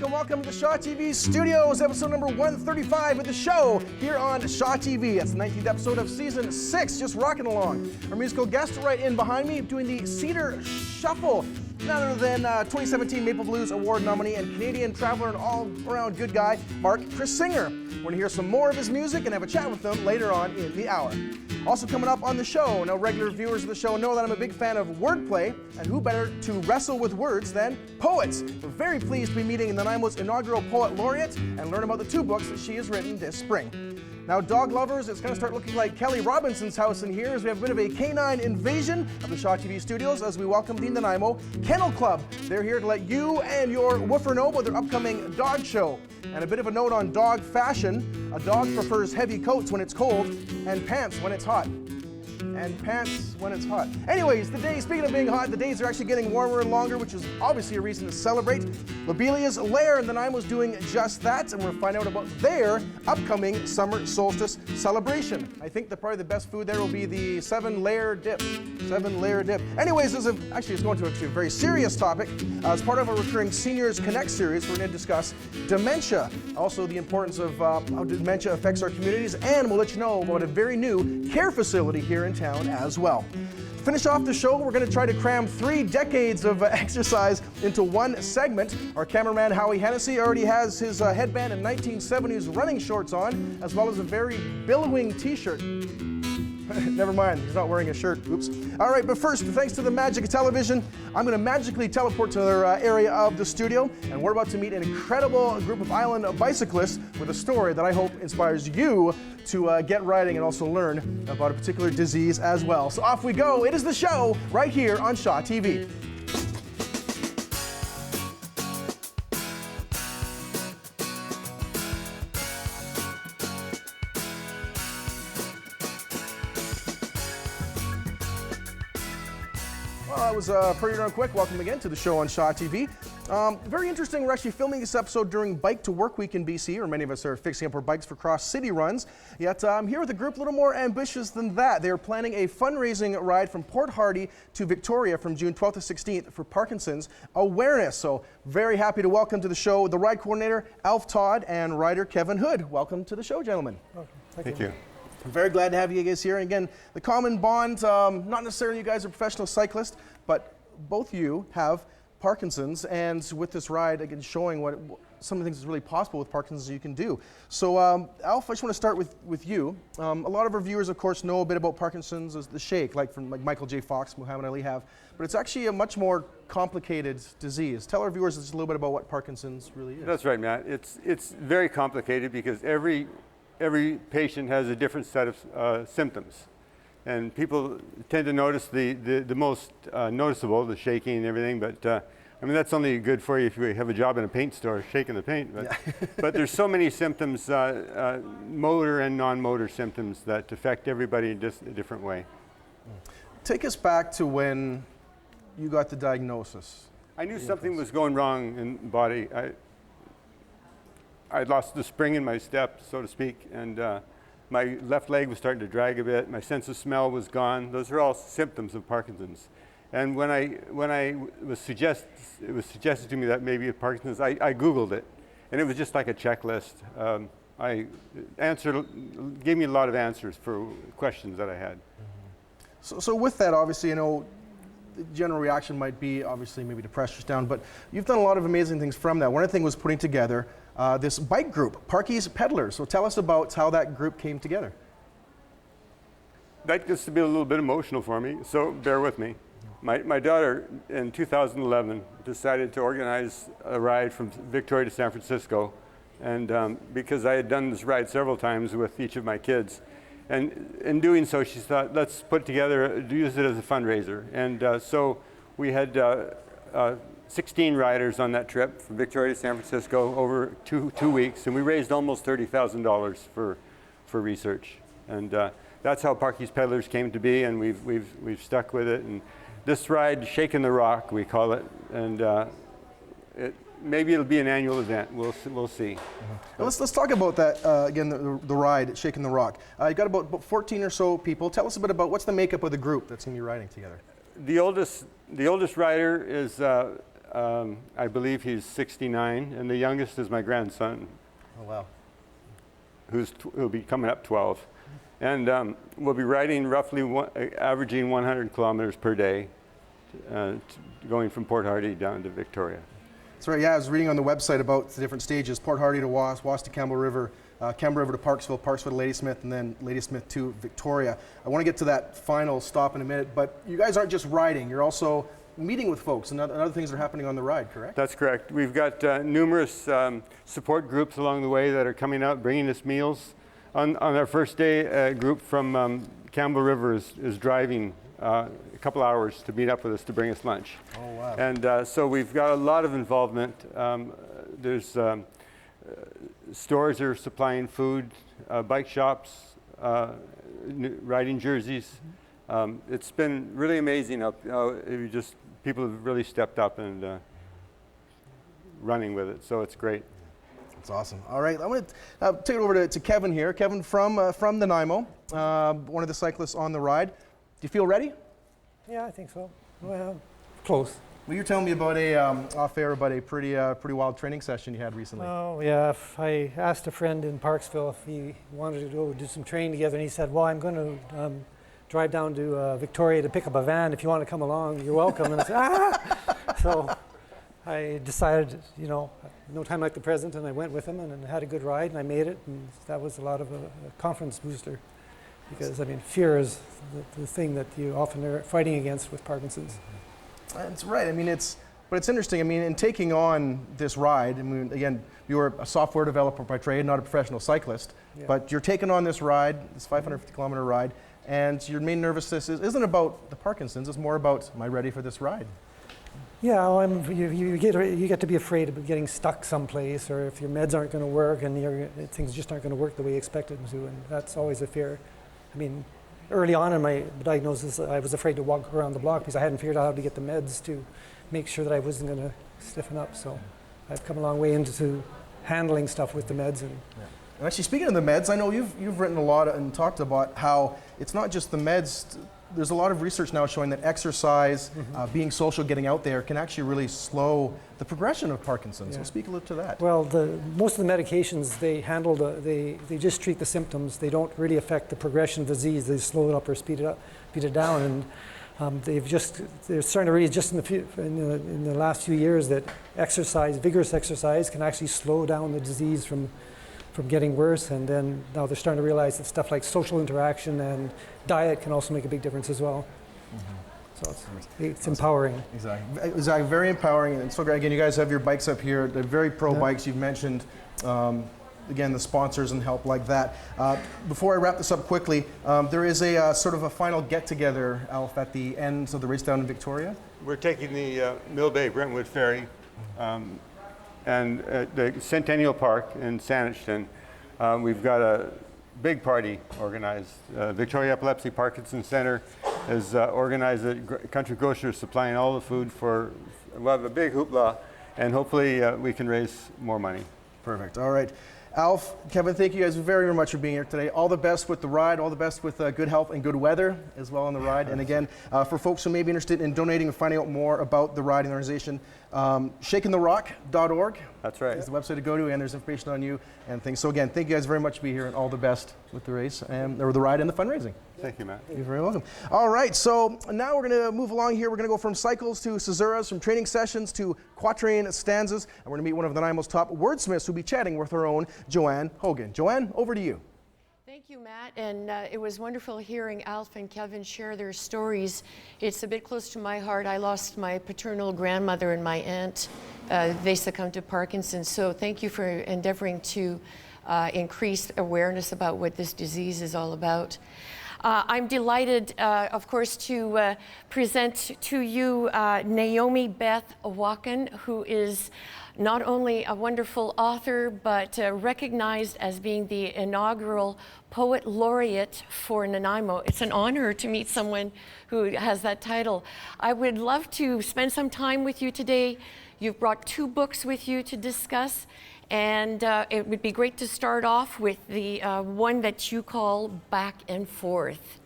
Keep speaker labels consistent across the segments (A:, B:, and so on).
A: welcome to the Shaw TV Studios, episode number 135 of the show here on Shaw TV. It's the 19th episode of season 6, just rocking along. Our musical guest right in behind me doing the Cedar Shuffle, none other than 2017 Maple Blues Award nominee and Canadian traveler and all-around good guy, Mark Crissinger. We're going to hear some more of his music and have a chat with him later on in the hour. Also coming up on the show, now regular viewers of the show know that I'm a big fan of wordplay, and who better to wrestle with words than poets. We're very pleased to be meeting Nanaimo's inaugural poet laureate and learn about the 2 books that she has written this spring. Now, dog lovers, it's going to start looking like Kelly Robinson's house in here as we have a bit of a canine invasion of the Shaw TV studios as we welcome the Nanaimo Kennel Club. They're here to let you and your woofer know about their upcoming dog show. And a bit of a note on dog fashion. A dog prefers heavy coats when it's cold and pants when it's hot. Anyways, the days, speaking of being hot, the days are actually getting warmer and longer, which is obviously a reason to celebrate. Lobelia's Lair in Nanaimo's doing just that, and we're find out about their upcoming summer solstice celebration. I think probably the best food there will be the 7-layer dip. 7-layer dip. Anyways, it's going to a very serious topic. As part of our recurring Seniors Connect series, we're going to discuss dementia, also the importance of how dementia affects our communities, and we'll let you know about a very new care facility here in town as well. To finish off the show, we're going to try to cram 3 decades of exercise into one segment. Our cameraman Howie Hennessy already has his headband and 1970s running shorts on, as well as a very billowing t-shirt. Never mind, he's not wearing a shirt. Oops. All right, but first, thanks to the magic of television, I'm going to magically teleport to their area of the studio, and we're about to meet an incredible group of island bicyclists with a story that I hope inspires you to get riding and also learn about a particular disease as well. So off we go. It is the show right here on Shaw TV. That was pretty darn quick. Welcome again to the show on Shaw TV. Very interesting. We're actually filming this episode during Bike to Work Week in BC, where many of us are fixing up our bikes for cross-city runs. Yet I'm here with a group a little more ambitious than that. They are planning a fundraising ride from Port Hardy to Victoria from June 12th to 16th for Parkinson's awareness. So very happy to welcome to the show the ride coordinator, Alf Todd, and rider Kevin Hood. Welcome to the show, gentlemen.
B: Welcome. Thank you.
A: I'm very glad to have you guys here. And again, the common bond, not necessarily you guys are professional cyclists, but both of you have Parkinson's, and with this ride, again, showing what some of the things that's really possible with Parkinson's you can do. So, Alf, I just want to start with you. A lot of our viewers, of course, know a bit about Parkinson's as the shake, like Michael J. Fox, Muhammad Ali have, but it's actually a much more complicated disease. Tell our viewers just a little bit about what Parkinson's really is.
B: That's right, Matt. It's very complicated because every patient has a different set of symptoms. And people tend to notice the most noticeable, the shaking and everything, but I mean, that's only good for you if you have a job in a paint store, shaking the paint. But, yeah. But there's so many symptoms, motor and non-motor symptoms that affect everybody in just a different way.
A: Take us back to when you got the diagnosis.
B: I knew something was going wrong in the body. I lost the spring in my step, so to speak, and my left leg was starting to drag a bit. My sense of smell was gone. Those are all symptoms of Parkinson's. And when it was suggested to me that maybe it's Parkinson's, I Googled it, and it was just like a checklist. Gave me a lot of answers for questions that I had.
A: So with that, obviously, you know, the general reaction might be obviously maybe to press us down, but you've done a lot of amazing things from that. One of the things was putting together this bike group, Parky's Peddlers. So tell us about how that group came together.
B: That gets to be a little bit emotional for me, so bear with me. My daughter in 2011 decided to organize a ride from Victoria to San Francisco, and because I had done this ride several times with each of my kids, and in doing so she thought, let's put together, use it as a fundraiser. And so we had 16 riders on that trip from Victoria to San Francisco over two weeks, and we raised almost $30,000 for research. And that's how Parky's Peddlers came to be, and we've stuck with it. And this ride, Shakin' the Rock, we call it, and maybe it'll be an annual event. We'll see.
A: Mm-hmm. Let's talk about that again. The ride, Shakin' the Rock. You got about 14 or so people. Tell us a bit about what's the makeup of the group that's going to be riding together.
B: The oldest rider is I believe he's 69, and the youngest is my grandson,
A: Oh, wow.
B: who'll be coming up 12. And we'll be riding roughly averaging 100 kilometers per day, going from Port Hardy down to Victoria.
A: That's right, yeah, I was reading on the website about the different stages, Port Hardy to Was to Campbell River, Campbell River to Parksville, Parksville to Ladysmith, and then Ladysmith to Victoria. I want to get to that final stop in a minute, but you guys aren't just riding, you're also meeting with folks and other things that are happening on the ride, correct?
B: That's correct. We've got numerous support groups along the way that are coming out, bringing us meals. On our first day, a group from Campbell River is driving a couple hours to meet up with us to bring us lunch.
A: Oh, wow.
B: And so we've got a lot of involvement. There's stores that are supplying food, bike shops, riding jerseys. It's been really amazing. People have really stepped up and running with it, so it's great.
A: That's awesome. All right, I want to take it over to Kevin here. Kevin from Nanaimo, one of the cyclists on the ride. Do you feel ready?
C: Yeah, I think so. Well, close.
A: Well, you're telling me about off air about a pretty wild training session you had recently.
C: Oh, yeah. I asked a friend in Parksville if he wanted to go do some training together, and he said, well, I'm going to drive down to Victoria to pick up a van. If you want to come along, you're welcome. And I said, ah! So I decided, no time like the present, and I went with him and had a good ride, and I made it, and that was a lot of a confidence booster. Because, fear is the thing that you often are fighting against with Parkinson's.
A: That's right. But it's interesting. In taking on this ride, again, you were a software developer by trade, not a professional cyclist,
C: Yeah.
A: but you're taking on this ride, this 550-kilometer ride, and your main nervousness isn't about the Parkinson's. It's more about, am I ready for this ride?
C: Yeah, well, you get to be afraid of getting stuck someplace, or if your meds aren't going to work and things just aren't going to work the way you expected them to, and that's always a fear. Early on in my diagnosis, I was afraid to walk around the block because I hadn't figured out how to get the meds to make sure that I wasn't going to stiffen up. So I've come a long way into handling stuff with the meds. And
A: actually, speaking of the meds, I know you've written a lot and talked about how it's not just the meds. There's a lot of research now showing that exercise, being social, getting out there can actually really slow the progression of Parkinson's. So speak a little to that.
C: Well, most of the medications, they just treat the symptoms. They don't really affect the progression of the disease. They slow it up or speed it down. And they're starting to realize just in the last few years that vigorous exercise can actually slow down the disease from getting worse, and then now they're starting to realize that stuff like social interaction and diet can also make a big difference as well. So it's empowering.
A: Exactly, very empowering, and so great. Again, you guys have your bikes up here. They're very pro bikes. You've mentioned, again, the sponsors and help like that. Before I wrap this up quickly, there is a sort of a final get-together, Alf, at the end of the race down in Victoria.
B: We're taking the Mill Bay Brentwood Ferry and the Centennial Park in Saanich. We've got a big party organized. Victoria Epilepsy Parkinson Center has organized a country grocer supplying all the food we'll have a big hoopla, and hopefully we can raise more money.
A: Perfect. All right. Alf, Kevin, thank you guys very, very much for being here today. All the best with the ride, all the best with good health and good weather as well on the ride. And again, for folks who may be interested in donating and finding out more about the ride and the organization, shakintherock.org.
B: That's right.
A: Is the website to go to, and there's information on you and things. So again, thank you guys very much for being here, and all the best with the race or the ride and the fundraising.
B: Thank you, Matt.
A: You're very welcome. All right, so now we're going to move along here. We're going to go from cycles to caesuras, from training sessions to quatrain stanzas, and we're going to meet one of Nanaimo's top wordsmiths who'll be chatting with her own Joanne Hogan. Joanne, over to you.
D: Thank you, Matt, and it was wonderful hearing Alf and Kevin share their stories. It's a bit close to my heart. I lost my paternal grandmother and my aunt. They succumbed to Parkinson's, so thank you for endeavoring to increase awareness about what this disease is all about. I'm delighted, of course, to present to you Naomi Beth Wakan, who is not only a wonderful author, but recognized as being the inaugural Poet Laureate for Nanaimo. It's an honor to meet someone who has that title. I would love to spend some time with you today. You've brought 2 books with you to discuss, and it would be great to start off with the one that you call Back and Forth.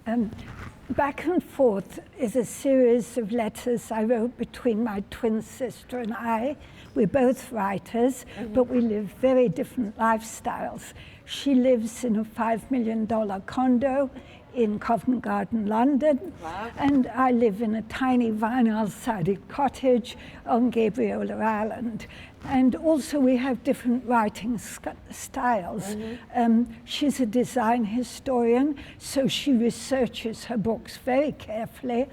E: Back and Forth is a series of letters I wrote between my twin sister and I. We're both writers, but we live very different lifestyles. She lives in a $5 million condo in Covent Garden, London. Wow. And I live in a tiny vinyl-sided cottage on Gabriola Island. And also we have different writing styles. She's a design historian, so she researches her books very carefully.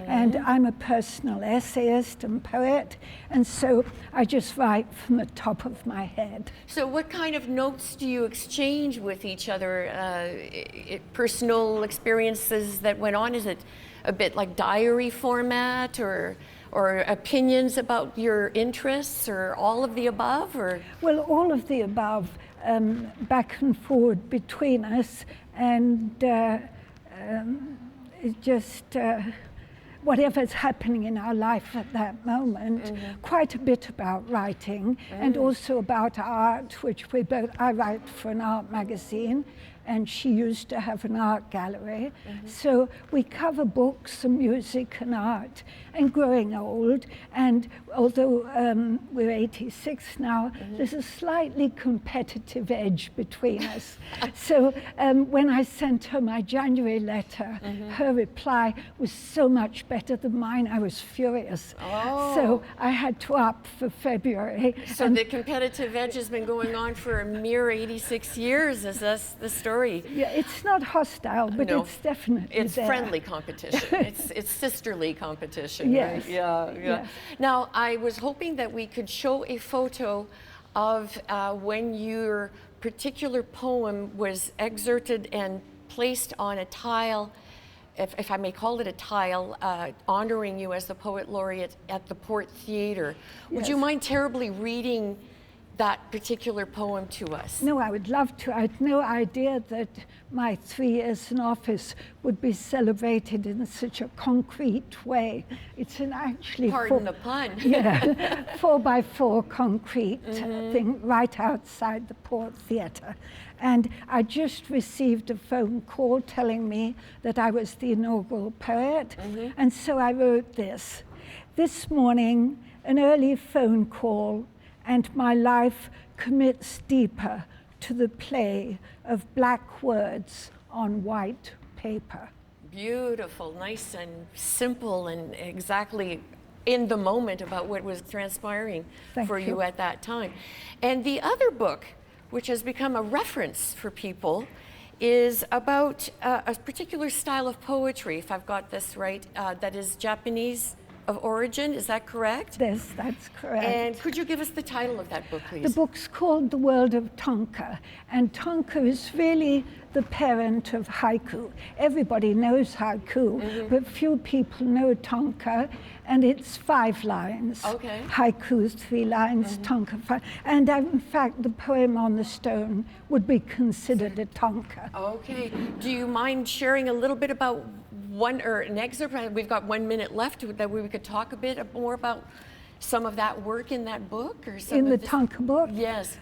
E: And I'm a personal essayist and poet, and so I just write from the top of my head.
D: So what kind of notes do you exchange with each other? Personal experiences that went on? Is it a bit like diary format, or opinions about your interests, or all of the above? Or?
E: Well, all of the above, back and forward between us, and it just whatever's happening in our life at that moment. Quite a bit about writing, and also about art, which I write for an art magazine, and she used to have an art gallery. So we cover books and music and art, and growing old. And although we're 86 now, there's a slightly competitive edge between us. So when I sent her my January letter, her reply was so much better than mine. I was furious. So I had to up for February.
D: So the competitive edge has been going on for a mere 86 years. Is this the story?
E: Yeah, it's not hostile, but
D: No,
E: it's definitely
D: it's
E: there.
D: friendly competition. it's sisterly competition.
E: Yes.
D: Right? Yeah.
E: Yes.
D: Now, I was hoping that we could show a photo of when your particular poem was excerpted and placed on a tile, if I may call it a tile, honoring you as the Poet Laureate at the Port Theatre. Would you mind terribly reading that particular poem to us?
E: No, I would love to. I had no idea that my 3 years in office would be celebrated in such a concrete way. It's an actually
D: Pardon the pun.
E: 4x4 concrete thing right outside the Port Theatre. And I just received a phone call telling me that I was the inaugural poet. And so I wrote this. This morning, an early phone call, and my life commits deeper to the play of black words on white paper.
D: Beautiful, nice and simple, and exactly in the moment about what was transpiring for you at that time. And the other book, which has become a reference for people, is about a particular style of poetry, if I've got this right, that is Japanese of origin. Is that correct?
E: Yes, that's correct.
D: And could you give us the title of that book, please?
E: The book's called The World of Tonka, and Tonka is really the parent of haiku. Everybody knows haiku, but few people know Tonka, and it's 5 lines.
D: Okay.
E: Haiku is 3 lines, Tonka 5. And in fact, the poem on the stone would be considered a Tonka.
D: Okay. Do you mind sharing a little bit about an excerpt? We've got 1 minute left that we could talk a bit more about some of that work in that book, or some
E: in the
D: of
E: Tonka book?
D: Yes.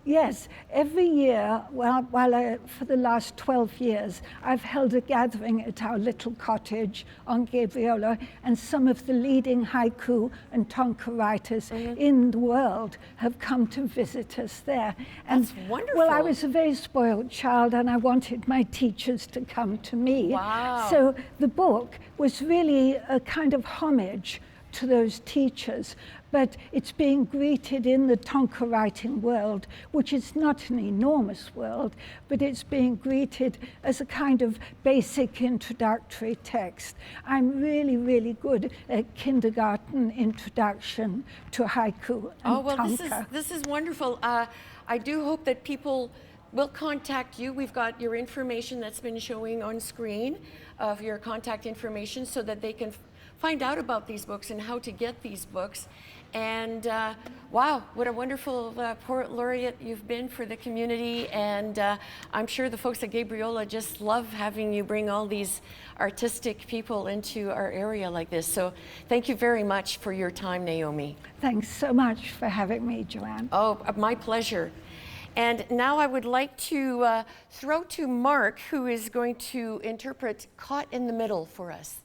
E: Yes, every year, for the last 12 years, I've held a gathering at our little cottage on Gabriola, and some of the leading haiku and Tonka writers in the world have come to visit us there. And,
D: that's wonderful.
E: Well, I was a very spoiled child, and I wanted my teachers to come to me.
D: Wow.
E: So the book was really a kind of homage to those teachers, but it's being greeted in the Tonka writing world, which is not an enormous world, but it's being greeted as a kind of basic introductory text. I'm really, really good at kindergarten introduction to haiku and Tonka.
D: This is wonderful. I do hope that people will contact you. We've got your information that's been showing on screen of your contact information, so that they can find out about these books and how to get these books. And wow, what a wonderful Poet Laureate you've been for the community. And I'm sure the folks at Gabriola just love having you bring all these artistic people into our area like this. So thank you very much for your time, Naomi.
E: Thanks so much for having me, Joanne.
D: Oh, my pleasure. And now I would like to throw to Mark, who is going to interpret Caught in the Middle for us.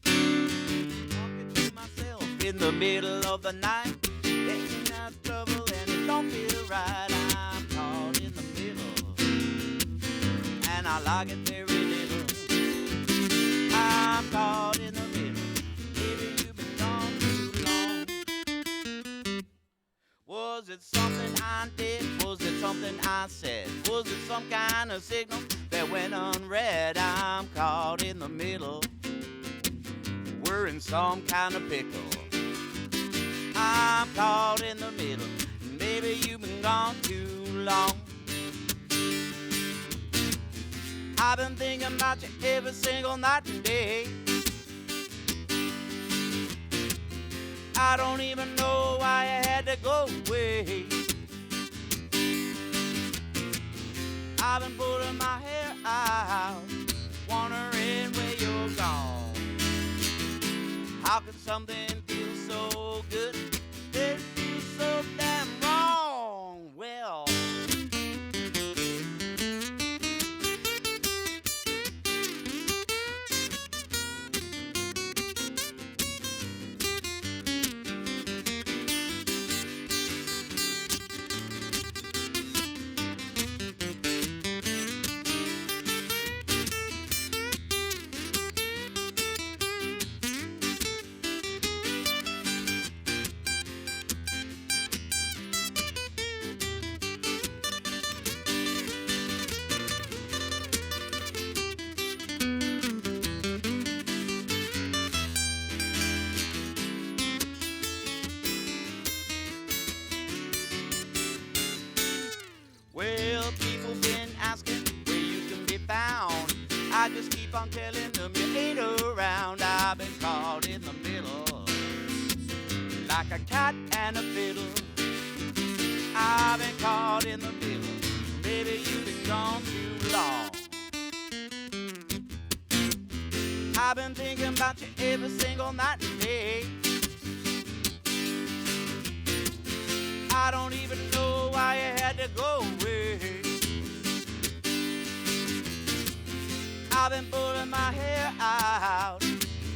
F: Talking to myself in the middle of the night, getting out of trouble and it don't feel right. I'm caught in the middle, and I like it very little. I'm caught in the middle, baby, you've been gone too long. Was it something I did? Was it something I said? Was it some kind of signal that went unread? I'm caught in the middle, we're in some kind of pickle. I'm caught in the middle, and baby, you've been gone too long. I've been thinking about you every single night and day. I don't even know why you had to go away. I've been pulling my hair out, wondering where you're gone. How could something feel so good? It feels so damn wrong. Well, people been asking where you can be found. I just keep on telling them you ain't around. I've been caught in the middle, like a cat and a fiddle. I've been caught in the middle, baby, you've been gone too long. I've been thinking about you every single night and day. I don't even know why you had to go away. I've been pulling my hair out,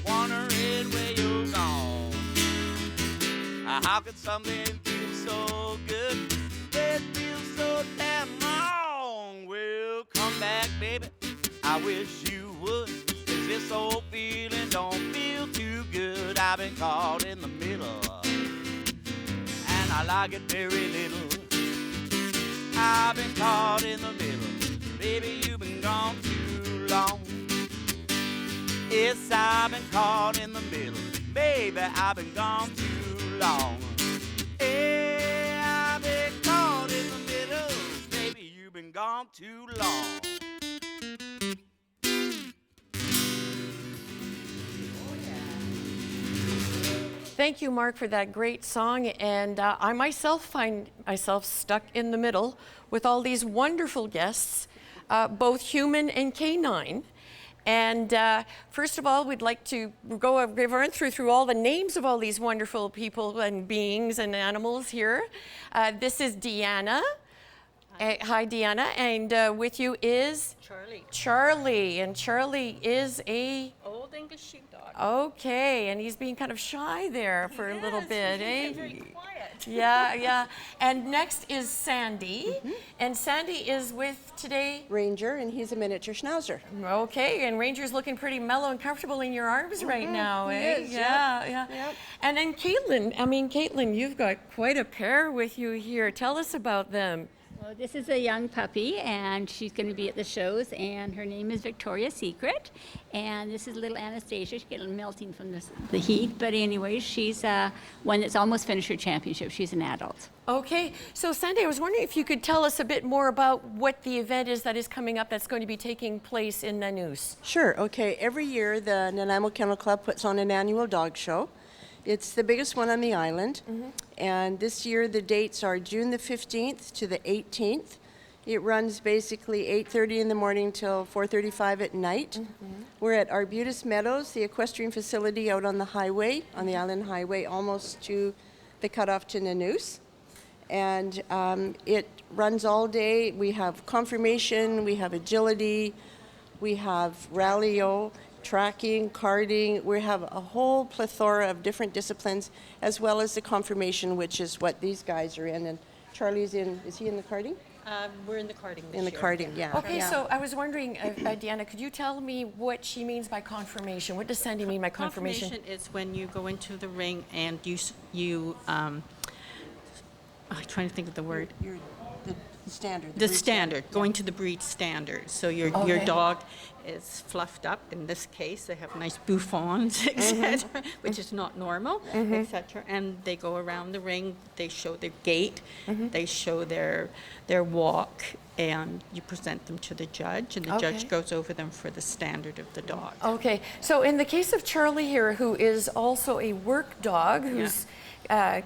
F: wondering where you're gone. How could something feel so good? It feels so damn wrong. Well, come back, baby, I wish you would, 'cause this old feeling don't feel too good. I've been caught in the middle, and I like it very little. I've been caught in the middle, baby, you've been gone too long. Yes, I've been caught in the middle, baby, I've been gone too long. Yeah, I've been caught in the middle, baby, you've been gone too long.
D: Thank you, Mark, for that great song. And I myself find myself stuck in the middle with all these wonderful guests, both human and canine. And first of all, we'd like to run through all the names of all these wonderful people and beings and animals here. This is Deanna. Hi, Deanna. And with you is?
G: Charlie.
D: Charlie. And Charlie is a?
G: Old English sheepdog.
D: Okay, and he's being kind of shy there for a little bit, eh?
G: Very quiet.
D: Yeah, yeah. And next is Sandy. And Sandy is with today?
H: Ranger, and he's a miniature schnauzer.
D: Okay, and Ranger's looking pretty mellow and comfortable in your arms right now,
H: He
D: eh?
H: is,
D: yeah,
H: yep.
D: yeah.
H: Yep.
D: And then Caitlin, you've got quite a pair with you here. Tell us about them.
I: Well, this is a young puppy, and she's going to be at the shows, and her name is Victoria's Secret. And this is little Anastasia. She's getting melting from the heat, but anyway, she's one that's almost finished her championship. She's an adult.
D: Okay, so Sandy, I was wondering if you could tell us a bit more about what the event is that is coming up that's going to be taking place in Nanu's.
H: Sure, okay. Every year, the Nanaimo Kennel Club puts on an annual dog show. It's the biggest one on the island, and this year the dates are June the 15th to the 18th. It runs basically 8:30 in the morning till 4:35 at night. We're at Arbutus Meadows, the equestrian facility out on the highway, on the Island Highway, almost to the cutoff to Nanoose. And it runs all day. We have conformation, we have agility, we have rallyo, tracking, carding. We have a whole plethora of different disciplines, as well as the conformation, which is what these guys are in. And Charlie's in, is he in the carding?
G: We're in the carding this
H: In the
G: year.
H: carding, yeah.
D: Okay,
H: yeah.
D: so I was wondering, Deanna, could you tell me what she means by confirmation? What does Sandy mean by confirmation?
G: Confirmation is when you go into the ring and I'm trying to think of the word.
H: You're the standard.
G: The
H: breed
G: standard, going to the breed standard. So your dog is fluffed up. In this case, they have nice bouffants, etc., which is not normal, etc. And they go around the ring. They show their gait. They show their walk, and you present them to the judge, and the judge goes over them for the standard of the dog.
D: Okay, so in the case of Charlie here, who is also a work dog, who's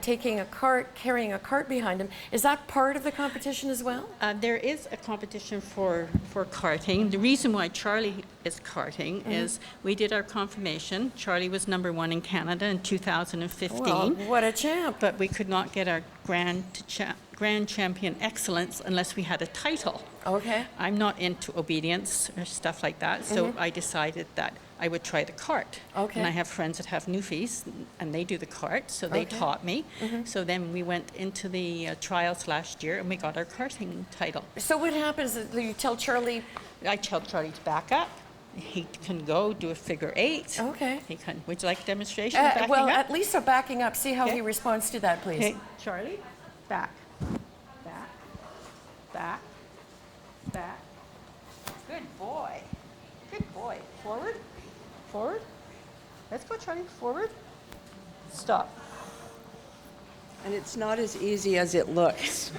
D: taking a cart, carrying a cart behind him, is that part of the competition as well?
G: There is a competition for karting. The reason why Charlie is karting is we did our confirmation. Charlie was #1 in Canada in 2015.
D: Well, what a champ.
G: But we could not get our Grand Champion Excellence unless we had a title.
D: Okay.
G: I'm not into obedience or stuff like that, so I decided that I would try the cart.
D: Okay.
G: And I have friends that have newfies, and they do the cart, so they taught me. So then we went into the trials last year, and we got our karting title.
D: So what happens is you tell Charlie...
G: I tell Charlie to back up. He can go do a figure 8.
D: Okay.
G: He can. Would you like a demonstration of backing
D: well,
G: up?
D: at least of backing up. See how he responds to that, please.
G: Okay, Charlie, back, back, back, back. Good boy. Good boy. Forward, forward. Let's go, Charlie. Forward. Stop.
H: And it's not as easy as it looks.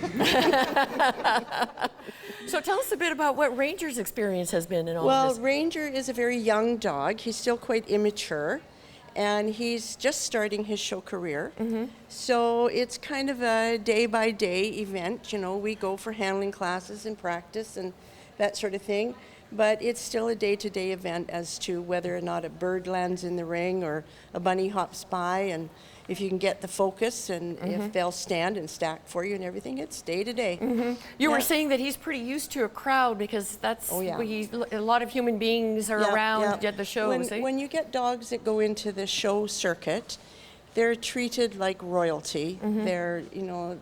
D: So tell us a bit about what Ranger's experience has been in all
H: Well,
D: of this.
H: Ranger is a very young dog. He's still quite immature, and he's just starting his show career. So it's kind of a day-by-day event. You know, we go for handling classes and practice and that sort of thing. But it's still a day-to-day event as to whether or not a bird lands in the ring or a bunny hops by, and if you can get the focus and if they'll stand and stack for you and everything. It's day-to-day.
D: You were saying that he's pretty used to a crowd because that's a lot of human beings are around at the shows.
H: When you get dogs that go into the show circuit, they're treated like royalty. They're, you know,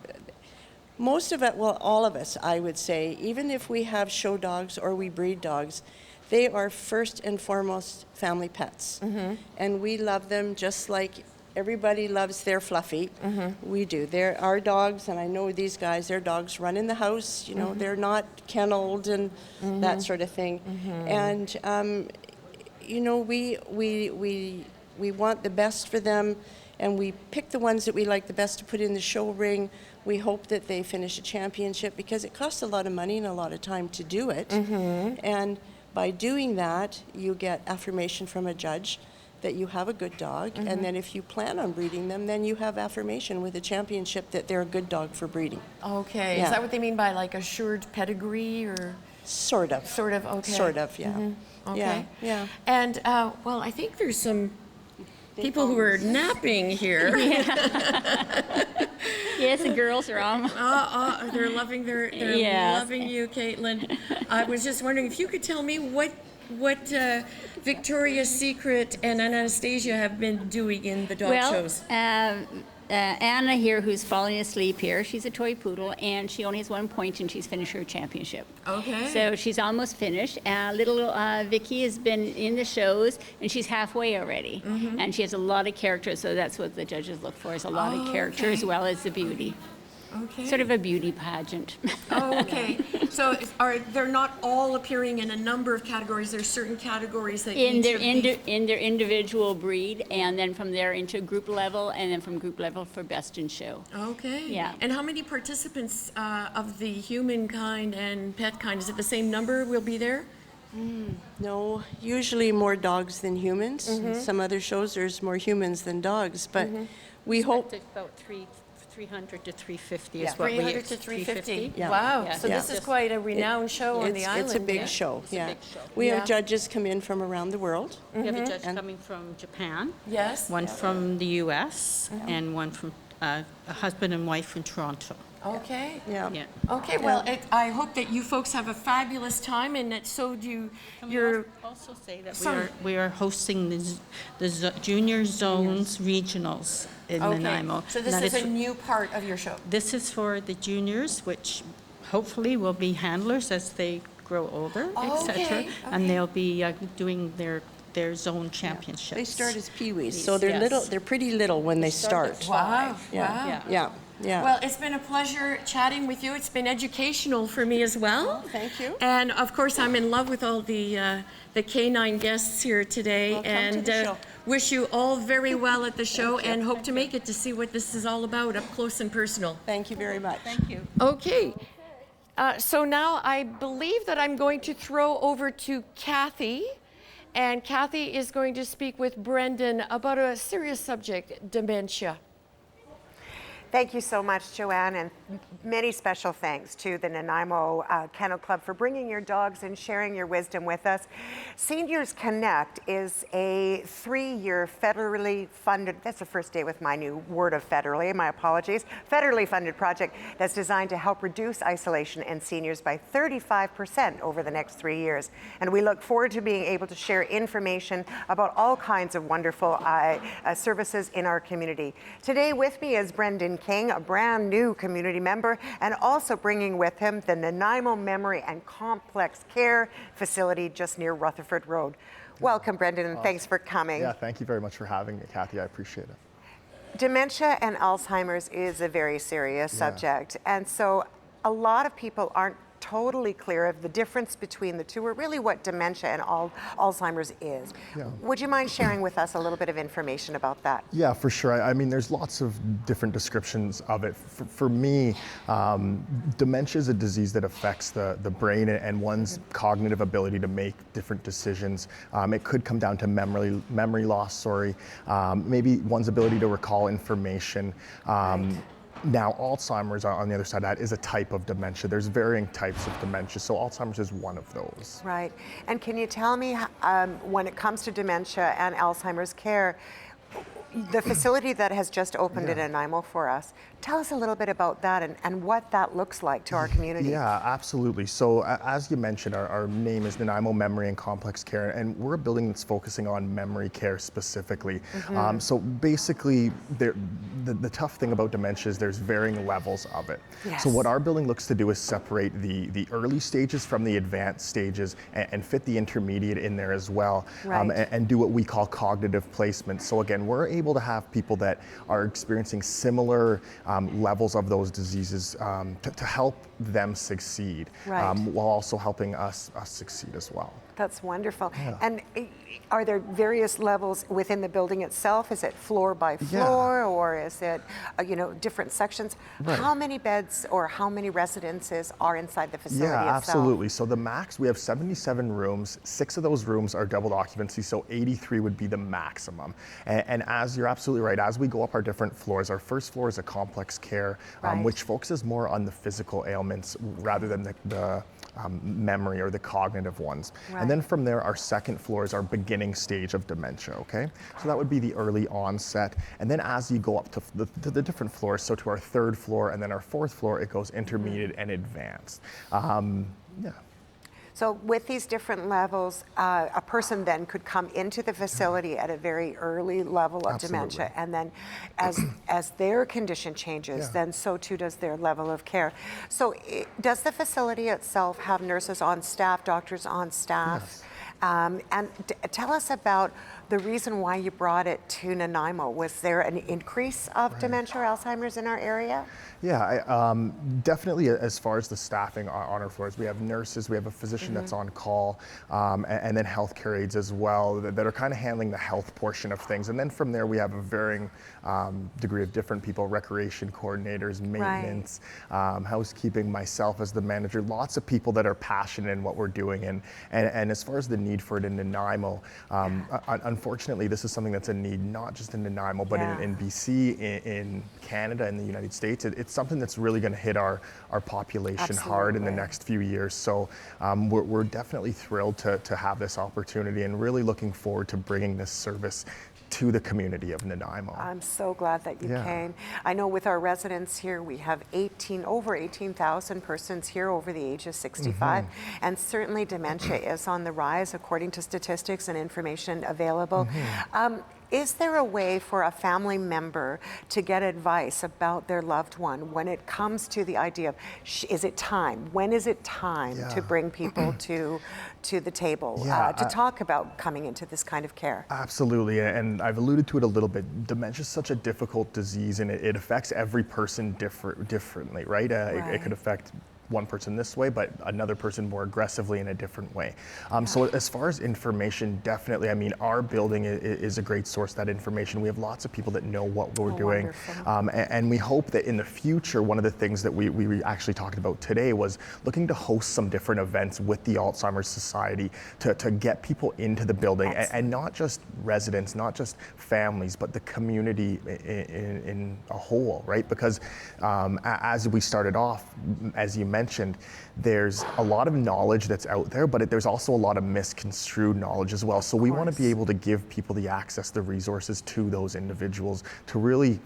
H: most of it, well, all of us, I would say, even if we have show dogs or we breed dogs, they are first and foremost family pets. And we love them just like everybody loves their Fluffy. We do. They're our dogs, and I know these guys, their dogs run in the house. You know, they're not kenneled and that sort of thing. And, you know, we want the best for them, and we pick the ones that we like the best to put in the show ring. We hope that they finish a championship because it costs a lot of money and a lot of time to do it. And by doing that, you get affirmation from a judge that you have a good dog, and then if you plan on breeding them, then you have affirmation with a championship that they're a good dog for breeding.
D: Okay, is that what they mean by like assured pedigree or?
H: Sort of.
D: Sort of, okay.
H: Sort of, yeah.
D: Okay.
H: Yeah.
D: And, well, I think there's some people who are napping here.
I: Yes, the girls are on.
D: They're loving loving you, Caitlin. I was just wondering if you could tell me what Victoria's Secret and Anastasia have been doing in the dog shows.
I: Anna here, who's falling asleep here, she's a toy poodle, and she only has 1 point, and she's finished her championship.
D: Okay.
I: So she's almost finished. Little Vicky has been in the shows, and she's halfway already. And she has a lot of characters, so that's what the judges look for, is a lot of character as well as the beauty.
D: Okay.
I: Sort of a beauty pageant.
D: Okay. So they're not all appearing in a number of categories? There's certain categories that
I: in their individual breed, and then from there into group level, and then from group level for best in show.
D: Okay.
I: Yeah.
D: And how many participants of the human kind and pet kind? Is it the same number will be there?
H: No, usually more dogs than humans. Some other shows there's more humans than dogs, but we hope
G: There's about 300 to 350
H: Yeah.
G: is what we
D: 300 to 350.
H: Yeah.
D: Wow.
G: Yeah.
D: So
H: Yeah.
D: this is quite a renowned show on the island.
H: It's a big
D: yeah.
H: show.
G: It's a
H: Yeah.
G: big show.
H: We
D: Yeah.
H: have judges come in from around the world.
G: We have a judge coming from Japan,
D: Yes.
G: one from the U.S., and one from a husband and wife from Toronto.
D: Okay.
H: Yeah.
G: Yeah.
D: Okay, well, I hope that you folks have a fabulous time and that so do
G: Can we
D: your...
G: also say that
D: Sorry.
G: we are hosting the junior zones regionals in Nanaimo.
D: So
G: And
D: this
G: that
D: is a new part of your show.
G: This is for the juniors, which hopefully will be handlers as they grow older, etc.
D: Okay,
G: And they'll be doing their zone championships.
H: They start as peewees, so they're
G: Yes.
H: little. They're pretty little when they start.
D: Wow.
H: Yeah.
D: Wow.
G: Yeah.
H: Yeah. Yeah.
D: Well, it's been a pleasure chatting with you. It's been educational for me as well.
H: Thank you.
D: And of course, I'm in love with all the canine guests here today,
H: Well, come to
D: and
H: the show.
D: wish you all very well at the show, and hope to make it to see what this is all about up close and personal.
H: Thank you very much.
G: Thank you.
D: Okay. So now I believe that I'm going to throw over to Cathy, and Cathy is going to speak with Brendan about a serious subject, dementia.
J: Thank you so much, Joanne, and many special thanks to the Nanaimo Kennel Club for bringing your dogs and sharing your wisdom with us. Seniors Connect is a 3-year federally funded, that's the first day with my new word of federally, my apologies, federally funded project that's designed to help reduce isolation in seniors by 35% over the next 3 years. And we look forward to being able to share information about all kinds of wonderful services in our community. Today with me is Brendan King, a brand new community member, and also bringing with him the Nanaimo Memory and Complex Care Facility just near Rutherford Road. Welcome, Brendan, and thanks for coming.
K: Yeah, thank you very much for having me, Cathy. I appreciate it.
J: Dementia and Alzheimer's is a very serious subject, and so a lot of people aren't totally clear of the difference between the two, or really what dementia and Alzheimer's is.
K: Yeah.
J: Would you mind sharing with us a little bit of information about that?
K: Yeah, for sure. I mean, there's lots of different descriptions of it. For me, dementia is a disease that affects the brain and one's cognitive ability to make different decisions. It could come down to memory loss, maybe one's ability to recall information. Now, Alzheimer's, on the other side of that, is a type of dementia. There's varying types of dementia, so Alzheimer's is one of those.
J: Right. And can you tell me, when it comes to dementia and Alzheimer's care, the facility that has just opened in Nanaimo for us, tell us a little bit about that and what that looks like to our community.
K: Yeah, absolutely. So as you mentioned, our name is Nanaimo Memory and Complex Care, and we're a building that's focusing on memory care specifically. So basically, the tough thing about dementia is there's varying levels of it.
J: Yes.
K: So what our building looks to do is separate the early stages from the advanced stages and fit the intermediate in there as well,
J: Right.
K: and do what we call cognitive placement. So again, we're able to have people that are experiencing similar levels of those diseases to help them succeed,
J: Right.
K: while also helping us succeed as well.
J: That's wonderful.
K: Yeah.
J: And are there various levels within the building itself? Is it floor by floor, or is it, different sections?
K: Right.
J: How many beds or how many residences are inside the facility itself?
K: Yeah, absolutely. So the max, we have 77 rooms. 6 of those rooms are double occupancy, so 83 would be the maximum. And as you're absolutely right, as we go up our different floors, our first floor is a complex care,
J: Right.
K: which focuses more on the physical ailments rather than the memory or the cognitive ones.
J: Right.
K: And then from there, our second floor is our beginning stage of dementia, okay? So that would be the early onset. And then as you go up to the different floors, so to our third floor and then our fourth floor, it goes intermediate and advanced. Yeah.
J: So with these different levels, a person then could come into the facility at a very early level of dementia, and then as their condition changes, then so too does their level of care. So does the facility itself have nurses on staff, doctors on staff?
K: Yes.
J: And tell us about the reason why you brought it to Nanaimo. Was there an increase of dementia or Alzheimer's in our area?
K: Yeah, definitely as far as the staffing on our floors, we have nurses, we have a physician that's on call, and then healthcare aides as well that are kind of handling the health portion of things. And then from there, we have a varying degree of different people, recreation coordinators, maintenance, housekeeping, myself as the manager, lots of people that are passionate in what we're doing. And as far as the need for it in Nanaimo, unfortunately, this is something that's a need not just in Nanaimo, but in BC, in Canada, in the United States. It's something that's really going to hit our population hard in the next few years. So we're definitely thrilled to have this opportunity and really looking forward to bringing this service to the community of Nanaimo.
J: I'm so glad that you came. I know with our residents here, we have over 18,000 persons here over the age of 65, and certainly dementia is on the rise according to statistics and information available. Is there a way for a family member to get advice about their loved one when it comes to the idea of, is it time? When is it time to bring people to the table to talk about coming into this kind of care?
K: Absolutely, and I've alluded to it a little bit. Dementia is such a difficult disease, and it affects every person differently, right? It could affect one person this way, but another person more aggressively in a different way. So as far as information, definitely, I mean, our building is a great source of that information. We have lots of people that know what we're doing. And we hope that in the future, one of the things that we actually talked about today was looking to host some different events with the Alzheimer's Society to get people into the building, and not just residents, not just families, but the community in a whole, right? Because as we started off, as you mentioned, there's a lot of knowledge that's out there, but there's also a lot of misconstrued knowledge as well. So we want to be able to give people the access, the resources to those individuals to really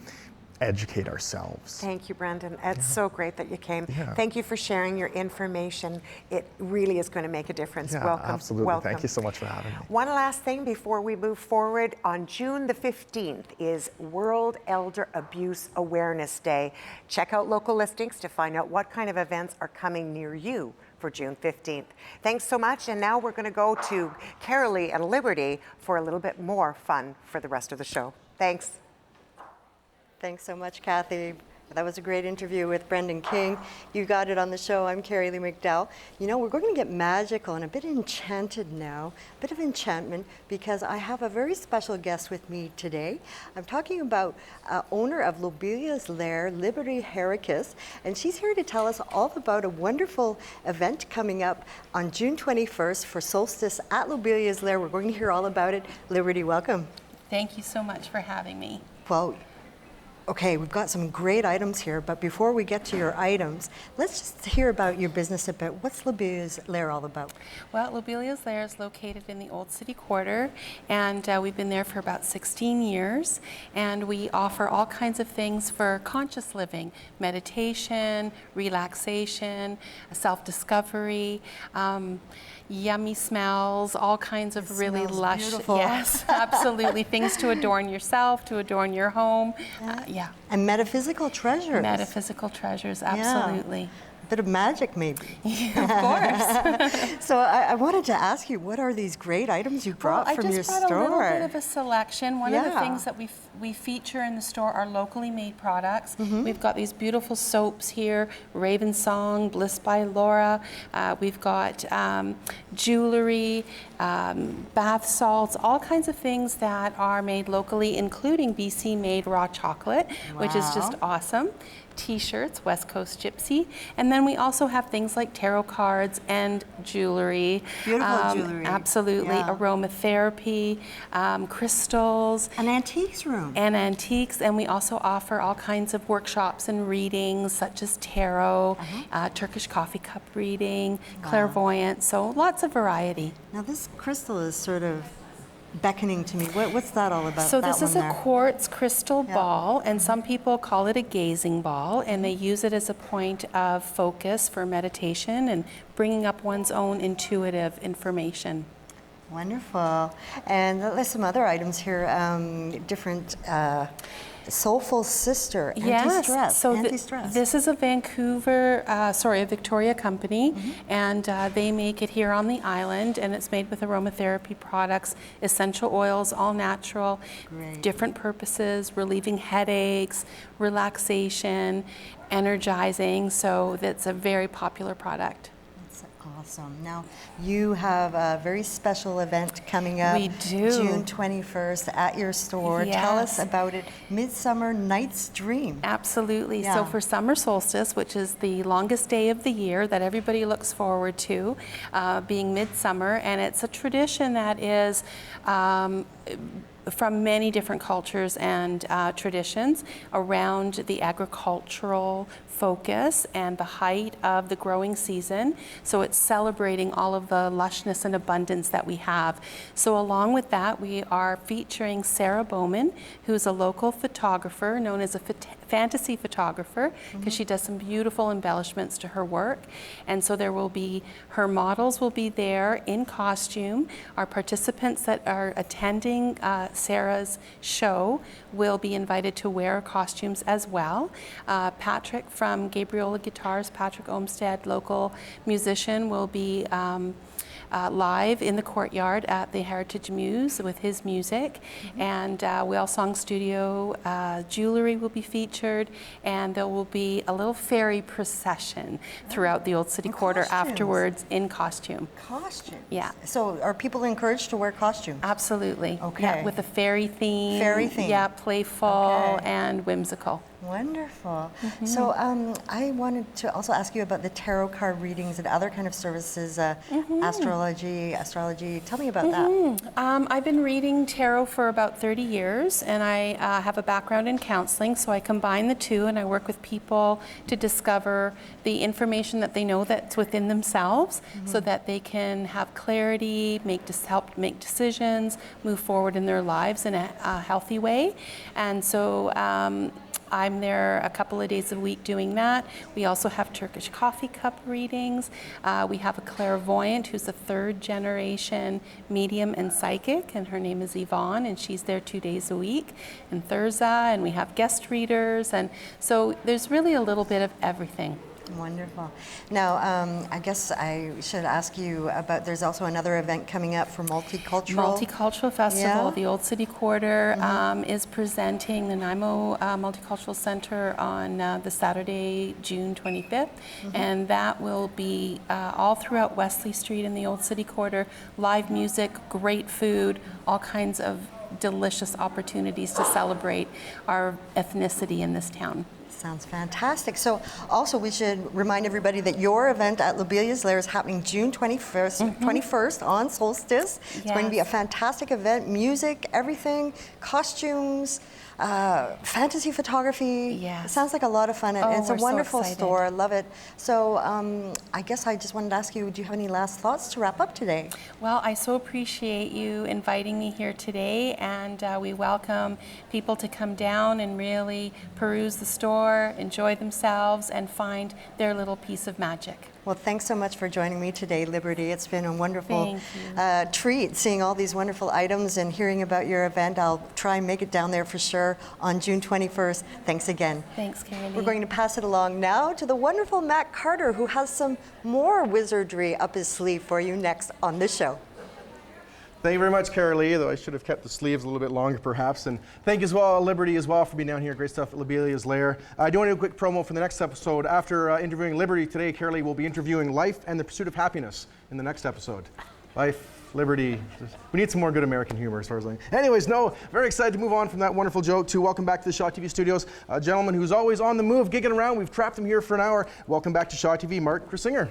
K: educate ourselves.
J: Thank you, Brendan. It's so great that you came. Thank you for sharing your information. It really is going to make a difference. Welcome.
K: Absolutely.
J: Welcome.
K: Thank you so much for having me.
J: One last thing before we move forward. On June the 15th is World Elder Abuse Awareness Day. Check out local listings to find out what kind of events are coming near you for June 15th. Thanks so much. And now we're going to go to Kerilie and Liberty for a little bit more fun for the rest of the show. Thanks.
L: Thanks so much, Cathy. That was a great interview with Brendan King. You got it on the show. I'm Kerilie McDowall. You know, we're going to get magical and a bit enchanted now, a bit of enchantment, because I have a very special guest with me today. I'm talking about owner of Lobelia's Lair, Liberty Hericus, and she's here to tell us all about a wonderful event coming up on June 21st for Solstice at Lobelia's Lair. We're going to hear all about it. Liberty, welcome.
M: Thank you so much for having me.
L: Well, okay, we've got some great items here, but before we get to your items, let's just hear about your business a bit. What's Lobelia's Lair all about?
M: Well, Lobelia's Lair is located in the Old City Quarter, and we've been there for about 16 years, and we offer all kinds of things for conscious living, meditation, relaxation, self-discovery, yummy smells, all kinds of really lush,
L: beautiful.
M: Yes, absolutely, things to adorn yourself, to adorn your home. Yeah.
L: And metaphysical treasures.
M: Metaphysical treasures, absolutely.
L: Yeah. A bit of magic, maybe.
M: Yeah, of course.
L: So I wanted to ask you, what are these great items you brought from your store?
M: I just brought a little bit of a selection. One of the things that we feature in the store are locally made products. We've got these beautiful soaps here, Raven Song, Bliss by Laura. We've got jewelry, bath salts, all kinds of things that are made locally, including BC made raw chocolate, which is just awesome. T-shirts, West Coast Gypsy, and then we also have things like tarot cards and jewelry.
L: Beautiful jewelry.
M: Absolutely. Aromatherapy, crystals.
L: An antiques room.
M: And antiques, and we also offer all kinds of workshops and readings such as tarot, Turkish coffee cup reading, clairvoyance, so lots of variety.
L: Now this crystal is sort of beckoning to me. What's that all about?
M: So this is a quartz crystal ball, and some people call it a gazing ball, and they use it as a point of focus for meditation and bringing up one's own intuitive information.
L: Wonderful. And there's some other items here, different Soulful Sister, anti-stress.
M: Yes, so
L: anti-stress.
M: This is a a Victoria company, and they make it here on the island, and it's made with aromatherapy products, essential oils, all natural, different purposes, relieving headaches, relaxation, energizing, so that's a very popular product.
L: It's Awesome. Now, you have a very special event coming up.
M: We do.
L: June 21st at your store. Tell us
M: Yes.
L: about it. Midsummer Night's Dream.
M: Absolutely.
L: Yeah.
M: So for summer solstice, which is the longest day of the year that everybody looks forward to, being midsummer, and it's a tradition that is from many different cultures and traditions around the agricultural focus and the height of the growing season. So it's celebrating all of the lushness and abundance that we have. So along with that, we are featuring Sarah Bowman, who's a local photographer known as a fantasy photographer, because she does some beautiful embellishments to her work. And so there will be, her models will be there in costume. Our participants that are attending Sarah's show will be invited to wear costumes as well. Patrick from Gabriola Guitars, Patrick Olmsted, local musician, will be live in the courtyard at the Heritage Muse with his music. And Whale Song Studio jewelry will be featured, and there will be a little fairy procession throughout the Old City Quarter afterwards in costume.
L: Costume?
M: Yeah.
L: So are people encouraged to wear costumes?
M: Absolutely.
L: Okay.
M: Yeah, with a fairy theme.
L: Fairy theme.
M: Yeah, playful and whimsical.
L: Wonderful. So I wanted to also ask you about the tarot card readings and other kind of services, astrology. Tell me about that.
M: I've been reading tarot for about 30 years, and I have a background in counseling, so I combine the two, and I work with people to discover the information that they know that's within themselves, so that they can have clarity, help make decisions, move forward in their lives in a healthy way. And so I'm there a couple of days a week doing that. We also have Turkish coffee cup readings. We have a clairvoyant who's a third generation medium and psychic, and her name is Yvonne, and she's there 2 days a week. And Thurza, and we have guest readers, and so there's really a little bit of everything.
L: Wonderful. Now, I guess I should ask you about, there's also another event coming up for Multicultural.
M: Multicultural Festival. The Old City Quarter is presenting the Nanaimo Multicultural Center on the Saturday, June 25th. And that will be all throughout Wesley Street in the Old City Quarter. Live music, great food, all kinds of delicious opportunities to celebrate our ethnicity in this town.
L: Sounds fantastic. So also we should remind everybody that your event at Lobelia's Lair is happening June 21st on Solstice. It's going to be a fantastic event, music, everything, costumes, fantasy photography. It sounds like a lot of fun. And it's a wonderful store. I love it. So I guess I just wanted to ask you, do you have any last thoughts to wrap up today?
M: Well, I so appreciate you inviting me here today, and we welcome people to come down and really peruse the store, enjoy themselves, and find their little piece of magic.
L: Well, thanks so much for joining me today, Liberty. It's been a wonderful treat seeing all these wonderful items and hearing about your event. I'll try and make it down there for sure on June 21st. Thanks again.
M: Thanks, Kerilie.
L: We're going to pass it along now to the wonderful Matt Carter, who has some more wizardry up his sleeve for you next on the show.
A: Thank you very much, Kerilie, though I should have kept the sleeves a little bit longer perhaps. And thank you as well, Liberty, as well, for being down here. Great stuff at Lobelia's Lair. I do want to do a quick promo for the next episode. After interviewing Liberty today, Kerilie will be interviewing Life and the Pursuit of Happiness in the next episode. Life, Liberty. We need some more good American humor as far as like. Anyways, very excited to move on from that wonderful joke to welcome back to the Shaw TV studios a gentleman who's always on the move, gigging around. We've trapped him here for an hour. Welcome back to Shaw TV, Mark Crissinger.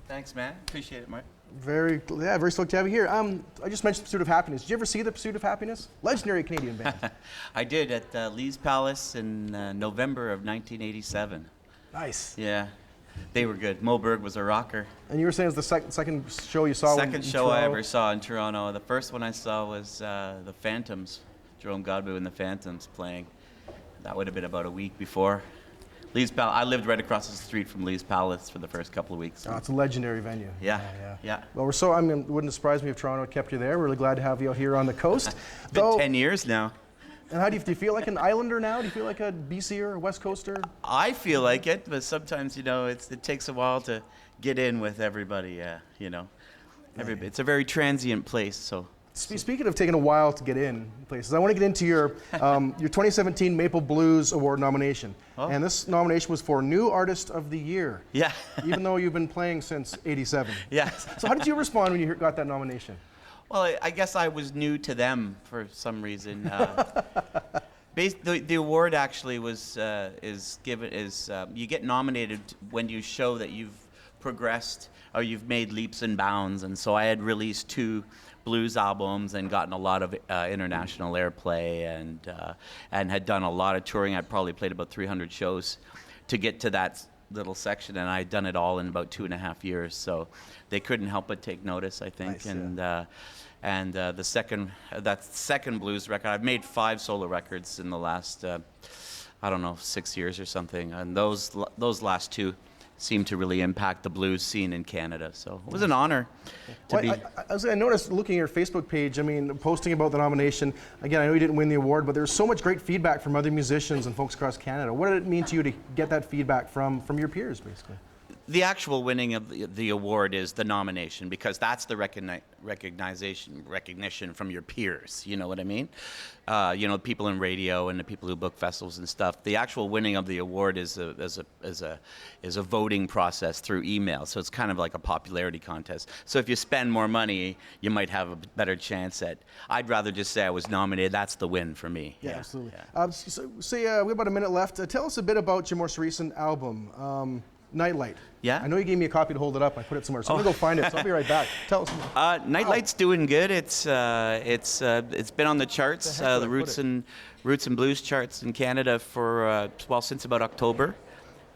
N: Thanks, man. Appreciate it, Mark.
A: Very stoked to have you here. I just mentioned Pursuit of Happiness. Did you ever see the Pursuit of Happiness? Legendary Canadian band.
N: I did at Lee's Palace in November of 1987.
A: Nice.
N: Yeah, they were good. Mo Berg was a rocker.
A: And you were saying it was the second show you saw
N: Second show I ever saw in Toronto. The first one I saw was the Phantoms, Jerome Godbout and the Phantoms playing. That would have been about a week before. Lee's Palace. I lived right across the street from Lee's Palace for the first couple of weeks.
A: Oh, it's a legendary venue.
N: Yeah.
A: Well, wouldn't surprise me if Toronto kept you there. We're really glad to have you out here on the coast.
N: It's been 10 years now.
A: And how do you feel like an Islander now? Do you feel like a BCer or a West Coaster?
N: I feel like it, but sometimes, it takes a while to get in with everybody, It's a very transient place, so.
A: Speaking of taking a while to get in places, I want to get into your 2017 Maple Blues Award nomination.
N: Oh.
A: And this nomination was for New Artist of the Year.
N: Yeah.
A: Even though you've been playing since '87.
N: Yeah.
A: So how did you respond when you got that nomination?
N: Well, I guess I was new to them for some reason. The award actually you get nominated when you show that you've progressed or you've made leaps and bounds. And so I had released 2 blues albums and gotten a lot of international airplay and had done a lot of touring. I'd probably played about 300 shows to get to that little section, and I'd done it all in about 2.5 years. So they couldn't help but take notice, I think. Nice, and the second blues record, I've made 5 solo records in the last 6 years or something, and those last 2 seemed to really impact the blues scene in Canada. So it was an honor to be.
A: I noticed looking at your Facebook page, I mean, posting about the nomination, again, I know you didn't win the award, but there's so much great feedback from other musicians and folks across Canada. What did it mean to you to get that feedback from your peers, basically?
N: The actual winning of the award is the nomination, because that's the recognition from your peers. You know what I mean? People in radio and the people who book festivals and stuff. The actual winning of the award is a voting process through email. So it's kind of like a popularity contest. So if you spend more money, you might have a better chance at. I'd rather just say I was nominated. That's the win for me.
A: Yeah, absolutely. Yeah. We have about a minute left. Tell us a bit about your most recent album. Nightlight.
N: Yeah.
A: I know you gave me a copy to hold it up. I put it somewhere, so I'm gonna go find it. So I'll be right back. Tell us more.
N: Nightlight's doing good. It's been on the charts, the roots and blues charts in Canada for since about October,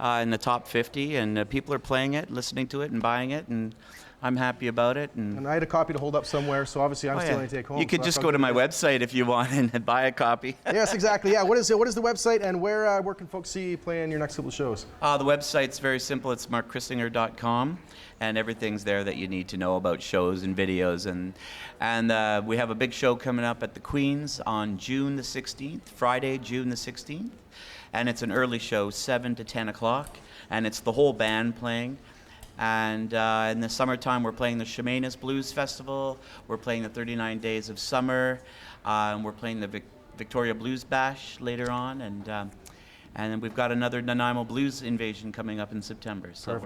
N: in the top 50, and people are playing it, listening to it, and buying it, and I'm happy about it. And
A: I had a copy to hold up somewhere, so obviously I'm still going to take home.
N: You could just go to my website if you want and buy a copy.
A: Yes, exactly. Yeah. What is the website, and where can folks see you playing your next couple of shows?
N: The website's very simple. It's markcrissinger.com, and everything's there that you need to know about shows and videos. And we have a big show coming up at the Queen's on June the 16th, Friday, June the 16th. And it's an early show, 7 to 10 o'clock, and it's the whole band playing. And in the summertime, we're playing the Chemainus Blues Festival. We're playing the 39 Days of Summer. And we're playing the Victoria Blues Bash later on. And then we've got another Nanaimo Blues Invasion coming up in September. So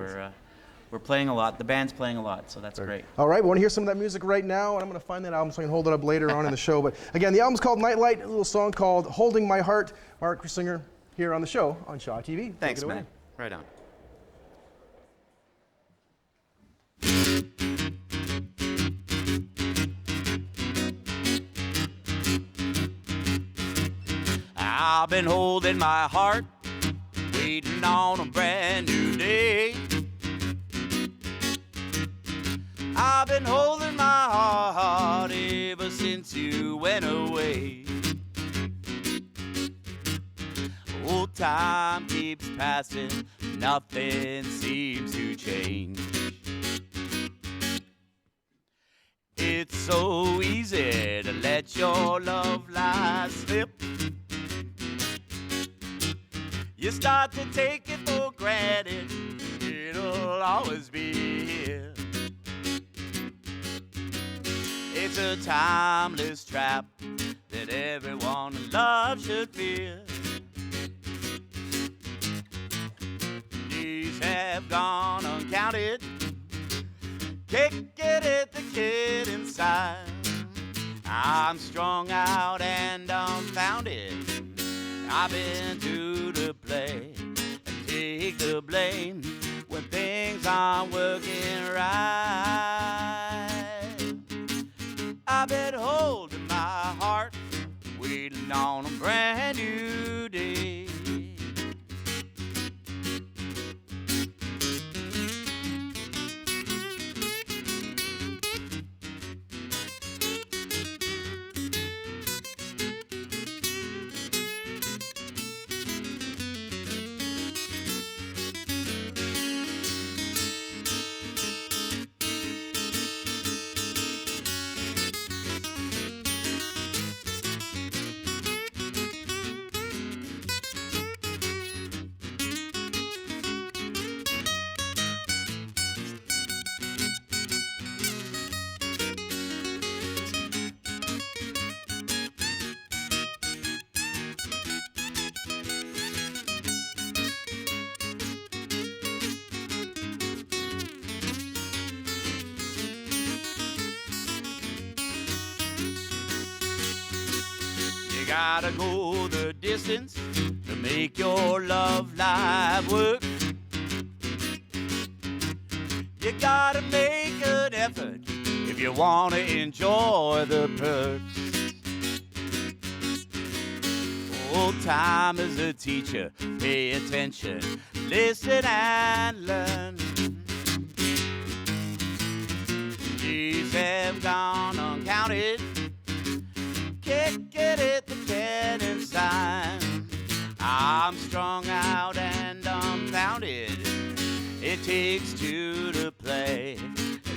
N: we're playing a lot. The band's playing a lot, so that's great.
A: All right, we want to hear some of that music right now, and I'm going to find that album so I can hold it up later on in the show. But again, the album's called Nightlight, a little song called Holding My Heart. Mark Crissinger here on the show on Shaw TV.
N: Thanks, man. Right on.
F: I've been holding my heart, waiting on a brand new day. I've been holding my heart ever since you went away. Old time keeps passing, nothing seems to change. It's so easy to let your love life slip. You start to take it for granted, it'll always be here. It's a timeless trap that everyone in love should fear. Days have gone uncounted, can't get at the kid inside. I'm strung out and dumbfounded. I've been to the play and take the blame when things aren't working right. I've been holding my heart, waiting on a brand new day. You gotta go the distance to make your love life work. You gotta make an effort if you wanna enjoy the perks. Old time is a teacher, pay attention, listen and learn. Days have gone uncounted, can't get it, the cannon sign. I'm strung out and dumbfounded. It takes two to play.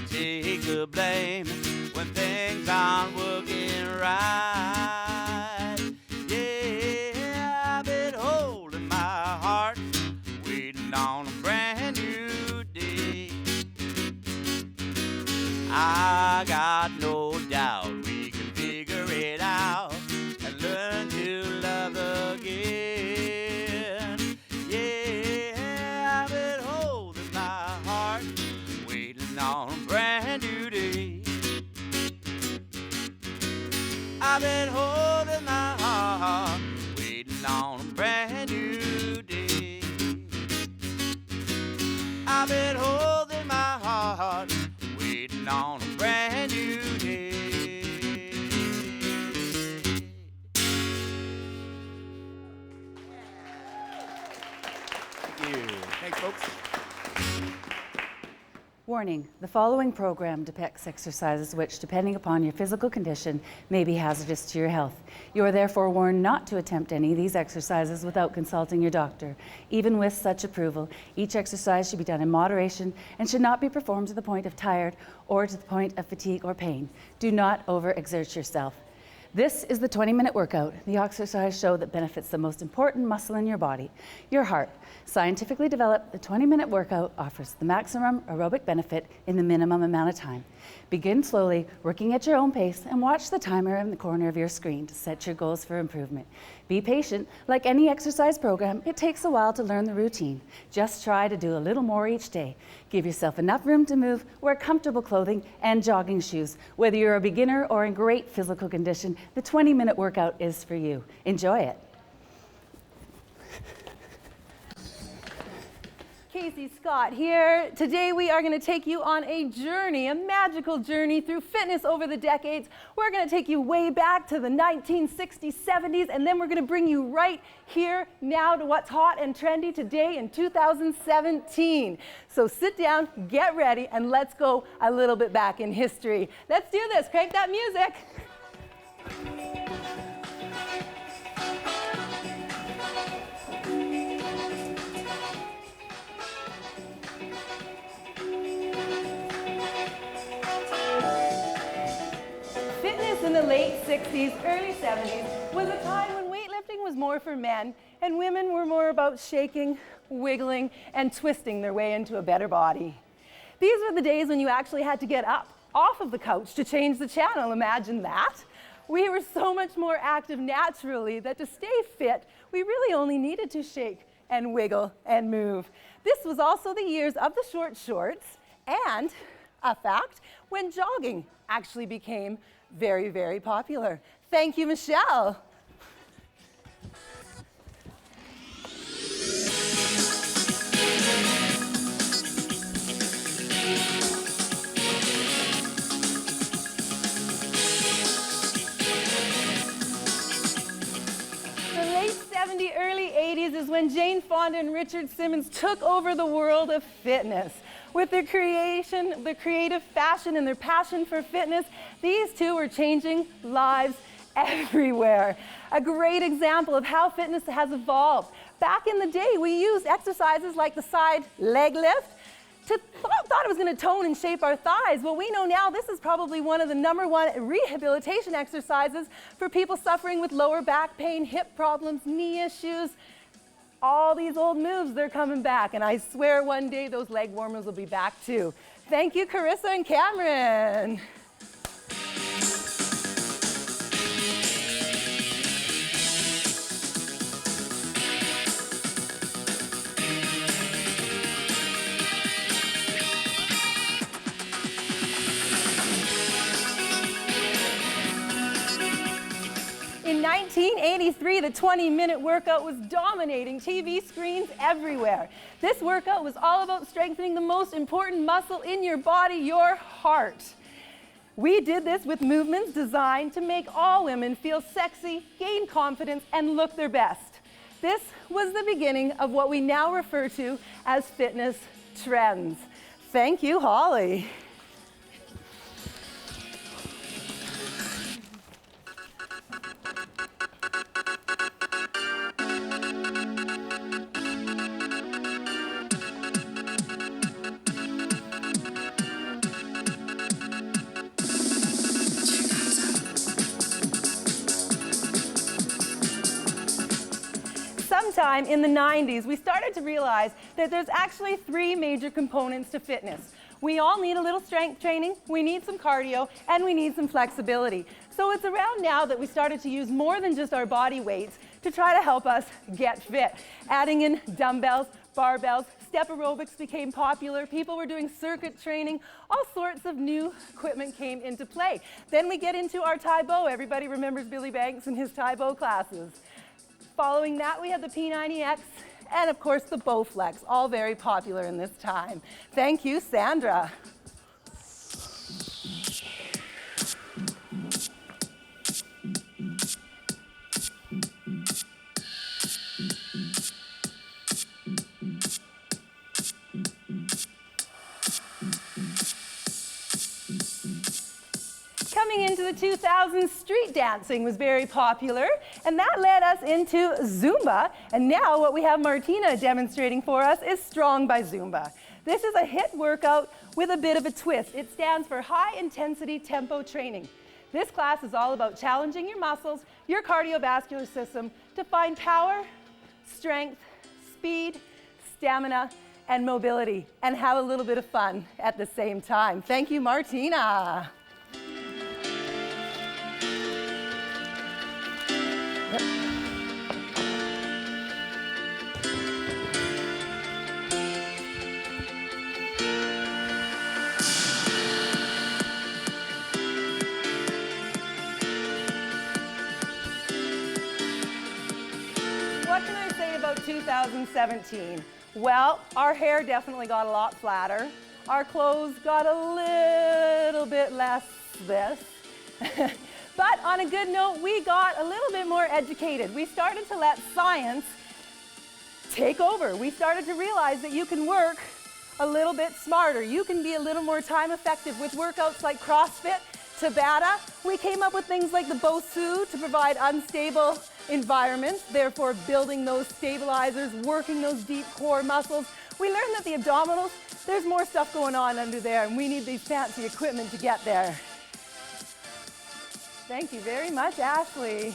F: Take the blame when things aren't working right. Yeah, I've been holding my heart, waiting on a brand new day. I got no doubt we can figure it out and learn to love again. Yeah, I've been holding my heart, waiting on a brand new day. I've been holding my heart, waiting on a brand new day. I've been holding my heart, waiting on a brand new day.
O: Thank you. Thanks, folks.
P: Warning, the following program depicts exercises which, depending upon your physical condition, may be hazardous to your health. You are therefore warned not to attempt any of these exercises without consulting your doctor. Even with such approval, each exercise should be done in moderation and should not be performed to the point of tired or to the point of fatigue or pain. Do not overexert yourself. This is the 20-minute workout. The exercise show that benefits the most important muscle in your body, your heart. Scientifically developed, the 20-minute workout offers the maximum aerobic benefit in the minimum amount of time. Begin slowly, working at your own pace, and watch the timer in the corner of your screen to set your goals for improvement. Be patient. Like any exercise program, it takes a while to learn the routine. Just try to do a little more each day. Give yourself enough room to move, wear comfortable clothing and jogging shoes. Whether you're a beginner or in great physical condition, the 20-minute workout is for you. Enjoy it.
Q: Kasey Scott here. Today we are going to take you on a journey, a magical journey through fitness over the decades. We're going to take you way back to the 1960s, 70s, and then we're going to bring you right here now to what's hot and trendy today in 2017. So sit down, get ready, and let's go a little bit back in history. Let's do this. Crank that music. In the late 60s, early 70s was a time when weightlifting was more for men and women were more about shaking, wiggling, and twisting their way into a better body. These were the days when you actually had to get up off of the couch to change the channel. Imagine that. We were so much more active naturally that to stay fit, we really only needed to shake and wiggle and move. This was also the years of the short shorts and, a fact, when jogging actually became very, very popular. Thank you, Michelle. The late 70s, early 80s is when Jane Fonda and Richard Simmons took over the world of fitness. With their creation, their creative fashion, and their passion for fitness, these two are changing lives everywhere. A great example of how fitness has evolved. Back in the day, we used exercises like the side leg lift thought it was going to tone and shape our thighs. Well, we know now this is probably one of the #1 rehabilitation exercises for people suffering with lower back pain, hip problems, knee issues. All these old moves, they're coming back, and I swear one day those leg warmers will be back too. Thank you, Carissa and Cameron. In 1983, the 20-minute workout was dominating TV screens everywhere. This workout was all about strengthening the most important muscle in your body, your heart. We did this with movements designed to make all women feel sexy, gain confidence, and look their best. This was the beginning of what we now refer to as fitness trends. Thank you, Holly. Sometime in the 90s, we started to realize that there's actually 3 major components to fitness. We all need a little strength training, we need some cardio, and we need some flexibility. So it's around now that we started to use more than just our body weights to try to help us get fit. Adding in dumbbells, barbells, step aerobics became popular, people were doing circuit training, all sorts of new equipment came into play. Then we get into our Tae-Bo. Everybody remembers Billy Banks and his Tae-Bo classes. Following that, we had the P90X and, of course, the Bowflex, all very popular in this time. Thank you, Sandra. Coming into the 2000s, street dancing was very popular, and that led us into Zumba. And now what we have Martina demonstrating for us is Strong by Zumba. This is a HIIT workout with a bit of a twist. It stands for High Intensity Tempo Training. This class is all about challenging your muscles, your cardiovascular system to find power, strength, speed, stamina, and mobility, and have a little bit of fun at the same time. Thank you, Martina. What can I say about 2017? Well, our hair definitely got a lot flatter. Our clothes got a little bit less this. But on a good note, we got a little bit more educated. We started to let science take over. We started to realize that you can work a little bit smarter. You can be a little more time effective with workouts like CrossFit, Tabata. We came up with things like the Bosa to provide unstable environments, therefore building those stabilizers, working those deep core muscles. We learned that the abdominals, there's more stuff going on under there, and we need these fancy equipment to get there. Thank you very much, Ashley.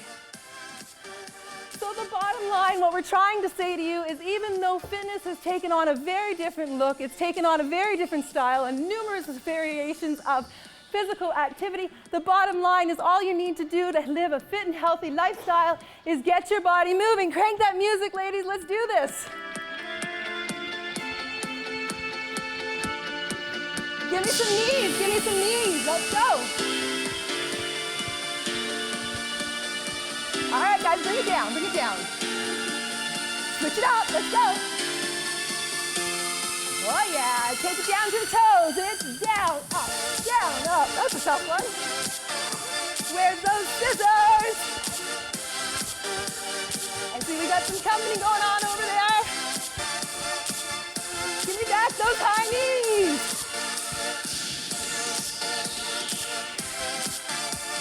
Q: So the bottom line, what we're trying to say to you is even though fitness has taken on a very different look, it's taken on a very different style and numerous variations of physical activity, the bottom line is all you need to do to live a fit and healthy lifestyle is get your body moving. Crank that music, ladies. Let's do this. Give me some knees. Give me some knees. Let's go. All right, guys, bring it down. Bring it down. Switch it up. Let's go. Oh, yeah. Take it down to the toes. It's down, up, down, up. That's a tough one. Where's those scissors? I see we got some company going on over there. Give me back those high knees.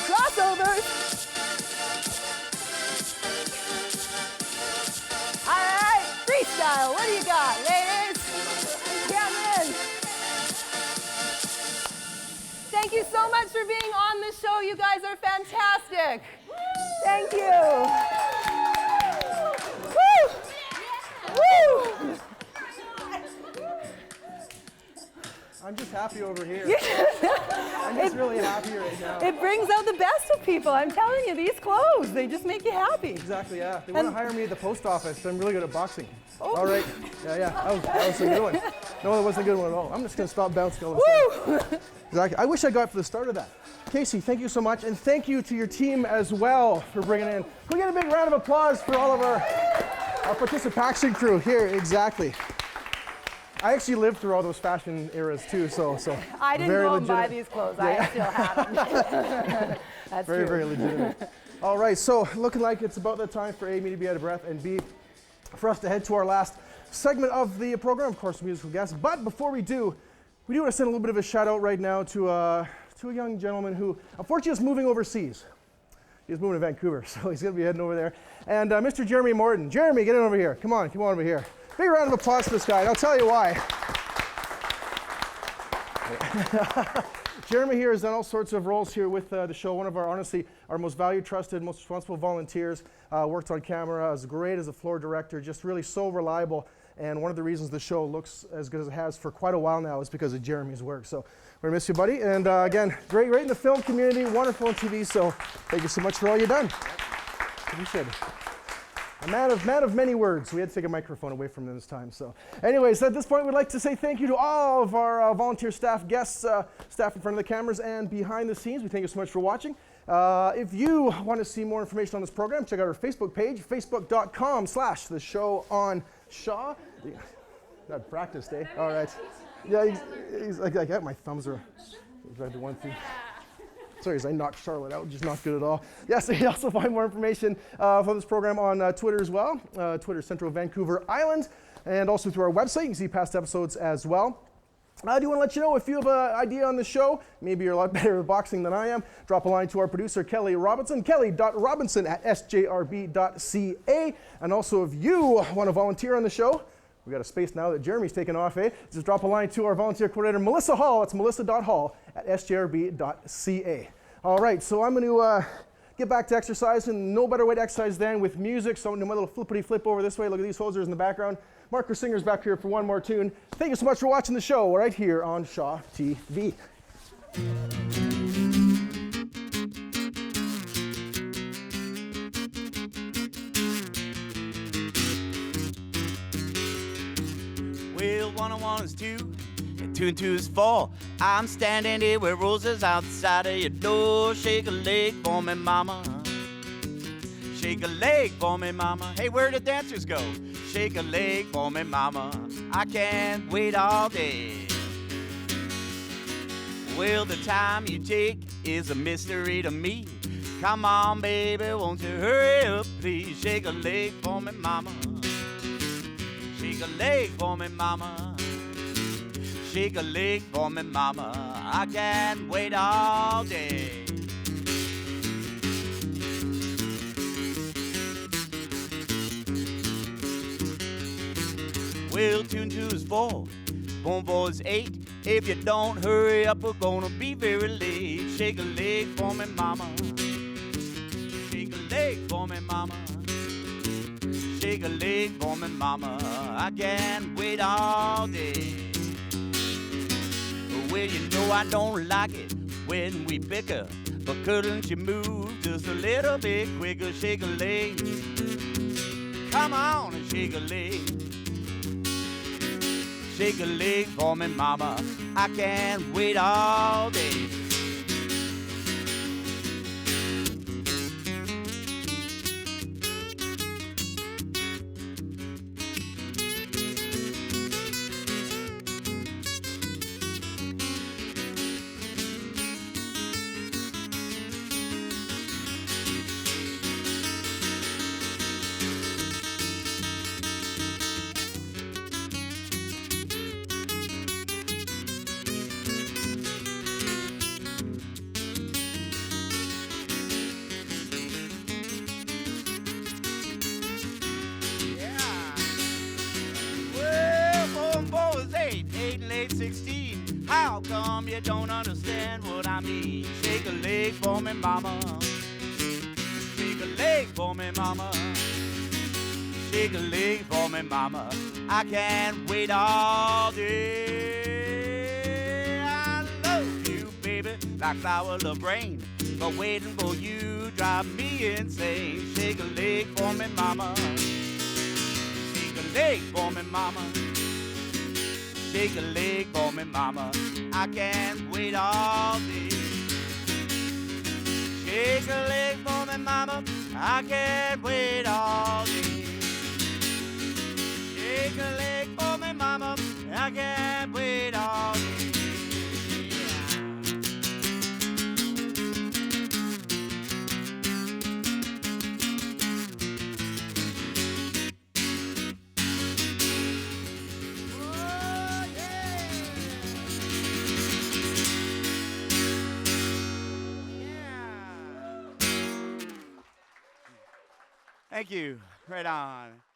Q: Crossovers. All right, freestyle. What do you got, ladies? Come in. Thank you so much for being on the show. You guys are fantastic. Thank you. Woo! Woo!
A: I'm just happy over here. I'm just really happy right now.
Q: It brings out the best of people. I'm telling you, these clothes, they just make you happy.
A: Exactly, yeah. They want to hire me at the post office. I'm really good at boxing.
Q: Oh.
A: All right. Yeah. That was a good one. No, that wasn't a good one at all. I'm just going to stop bouncing all the time. Exactly. I wish I got for the start of that. Kasey, thank you so much. And thank you to your team as well for bringing in. Can we get a big round of applause for all of our participation crew here? Exactly. I actually lived through all those fashion eras too, so
Q: I didn't
A: very
Q: go and buy
A: legitimate.
Q: these clothes. I still have them. That's
A: very,
Q: true.
A: very legitimate. All right, so looking like it's about that time for A, me to be out of breath, and B, for us to head to our last segment of the program, of course, musical guests. But before we do want to send a little bit of a shout out right now to a young gentleman who unfortunately is moving overseas. He's moving to Vancouver, so he's going to be heading over there. And Mr. Jeremy Morton. Jeremy, get in over here. Come on over here. Big round of applause for this guy, and I'll tell you why. Jeremy here has done all sorts of roles here with the show. One of our, honestly, our most valued, trusted, most responsible volunteers. Worked on camera, was great as a floor director, just really so reliable. And one of the reasons the show looks as good as it has for quite a while now is because of Jeremy's work. So we're gonna miss you, buddy. And again, great in the film community, wonderful on TV. So thank you so much for all you've done. Appreciate it. A man of many words. We had to take a microphone away from him this time. So anyways, at this point, we'd like to say thank you to all of our volunteer staff, guests, staff in front of the cameras and behind the scenes. We thank you so much for watching. If you want to see more information on this program, check out our Facebook page, facebook.com/The Show on Shaw. Got practiced, eh? All right. Yeah, he's like, my thumbs are right to one thing. Sorry, as I knocked Charlotte out, just not good at all. Yes, you also find more information for this program on Twitter as well, Twitter Central Vancouver Island, and also through our website. You can see past episodes as well. I do want to let you know if you have an idea on the show, maybe you're a lot better at boxing than I am, drop a line to our producer, Kelly Robinson, kelly.robinson@sjrb.ca. And also if you want to volunteer on the show, we got a space now that Jeremy's taken off, eh? Just drop a line to our volunteer coordinator, Melissa Hall. It's melissa.hall@sjrb.ca. All right, so I'm going to get back to exercise, and no better way to exercise than with music. So I'm going to do my little flippity flip over this way. Look at these hosers in the background. Mark Crissinger's back here for one more tune. Thank you so much for watching the show right here on Shaw TV.
F: Well, 1 and 1 is 2, and 2 and 2 is 4. I'm standing here with roses outside of your door. Shake a leg for me, mama. Shake a leg for me, mama. Hey, where the dancers go? Shake a leg for me, mama. I can't wait all day. Well, the time you take is a mystery to me. Come on, baby, won't you hurry up, please? Shake a leg for me, mama. Shake a leg for me, mama. Shake a leg for me, mama. I can't wait all day. Well, 2 and 2 is 4, 4 and 4 is 8. If you don't hurry up, we're gonna be very late. Shake a leg for me, mama. Shake a leg for me, mama. Shake a leg for me, mama. I can't wait all day. Well, you know I don't like it when we bicker, but couldn't you move just a little bit quicker? Shake a leg. Come on and shake a leg. Shake a leg for me, mama. I can't wait all day. Late 16, how come you don't understand what I mean? Shake a leg for me, mama. Shake a leg for me, mama. Shake a leg for me, mama. I can't wait all day. like flower of rain. But waiting for you drive me insane. Shake a leg for me, mama. Shake a leg for me, mama. Shake a leg for me, mama. I can't wait all day. Shake a leg for me, mama. I can't wait all day. Shake a leg for me, mama. I can't wait all day. Thank you. Right on.